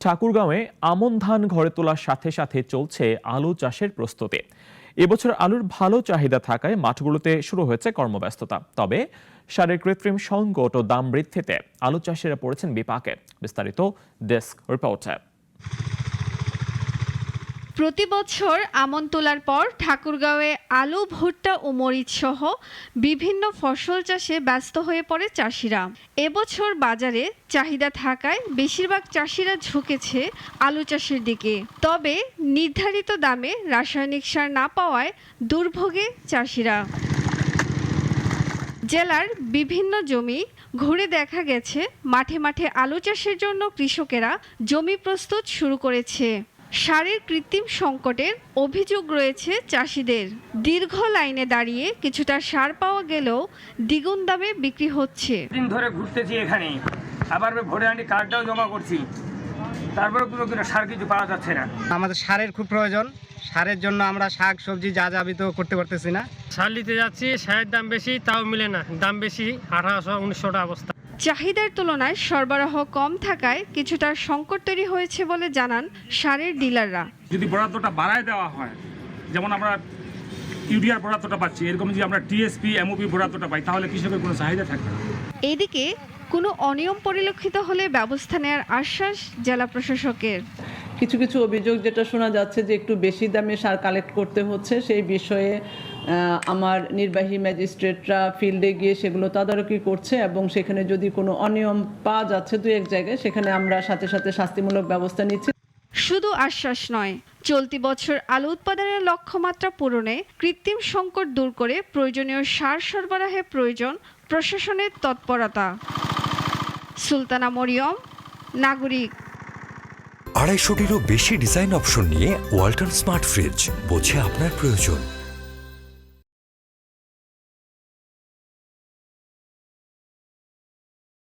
ঠাকুরগাঁওয়ে আমন ধান ঘরে তোলার সাথে সাথে চলছে আলু চাষের প্রস্তুতি। এবছর আলুর ভালো চাহিদা থাকায় মাঠগুলোতে শুরু হয়েছে কর্মব্যস্ততা। তবে সারের কৃত্রিম সংকট ও দাম বৃদ্ধিতে আলু চাষিরা পড়েছেন বিপাকে। বিস্তারিত ডেস্ক রিপোর্টে। প্রতি বছর আমন তোলার পর ঠাকুরগাঁওয়ে আলু, ভুট্টা ও মরিচ সহ বিভিন্ন ফসল চাষে ব্যস্ত হয়ে পড়ে চাষিরা। এবছর বাজারে চাহিদা থাকায় বেশিরভাগ চাষিরা ঝুঁকেছে আলু চাষের দিকে। তবে নির্ধারিত দামে রাসায়নিক সার না পাওয়ায় দুর্ভোগে চাষিরা। জেলার বিভিন্ন জমি ঘুরে দেখা গেছে মাঠে মাঠে আলু চাষের জন্য কৃষকেরা জমি প্রস্তুত শুরু করেছে। সারের কৃত্রিম সংকটের অভিযোগ রয়েছে চাষিদের। দীর্ঘ লাইনে দাঁড়িয়ে কিছুটা সার পাওয়া গেলেও দ্বিগুণ দামে বিক্রি হচ্ছে। দিন ধরে ঘুরতেছি এখানে, আবার ভোরে আনি কার্ডটাও জমা করছি, তারপরে কোনো সার কিছু পাওয়া যাচ্ছে না। আমাদের সারের খুব প্রয়োজন। সারের জন্য আমরা শাক সবজি যা যাবি তো করতে পারতেছি না। সার নিতে যাচ্ছি, সারের দাম বেশি, তাও মিলে না। দাম বেশি, 1800-1900 টাকা অবস্থা। চাহিদার তুলনায় সরবরাহ কম থাকায় কিছুটা সংকট তৈরি হয়েছে বলে জানান সারের ডিলাররা। যদি বরাদ্দটা বাড়ায় দেওয়া হয়, যেমন আমরা ইউরিয়ার বরাদ্দটা পাচ্ছি, এরকম যদি আমরা টিএসপি এমওপি বরাদ্দটা পাই, তাহলে কৃষকের কোনো চাহিদা থাকবে না। এদিকে কোনো অনিয়ম পরিলক্ষিত হলে ব্যবস্থা নেওয়ার আশ্বাস জেলা প্রশাসকের। কিছু কিছু অভিযোগ যেটা শোনা যাচ্ছে যে একটু বেশি দামে সার কালেক্ট করতে হচ্ছে, সেই বিষয়ে আমার নির্বাহী ম্যাজিস্ট্রেটরা ফিল্ডে গিয়ে সেগুলো তদারকি করছে এবং সেখানে যদি কোনো অনিয়ম পাওয়া যাচ্ছে দু এক জায়গায়, সেখানে আমরা সাথে সাথে শাস্তিমূলক ব্যবস্থা নিচ্ছি। শুধু আশ্বাস নয়, চলতি বছর আলু উৎপাদনের লক্ষ্যমাত্রা পূরণে কৃত্রিম সংকট দূর করে প্রয়োজনীয় সার সরবরাহে প্রয়োজন প্রশাসনের তৎপরতা। সুলতানা মরিয়ম, নাগরিক। 250-টিরও বেশি ডিজাইন অপশন নিয়ে ওয়ালটন স্মার্ট ফ্রিজ, বোঝে আপনার প্রয়োজন।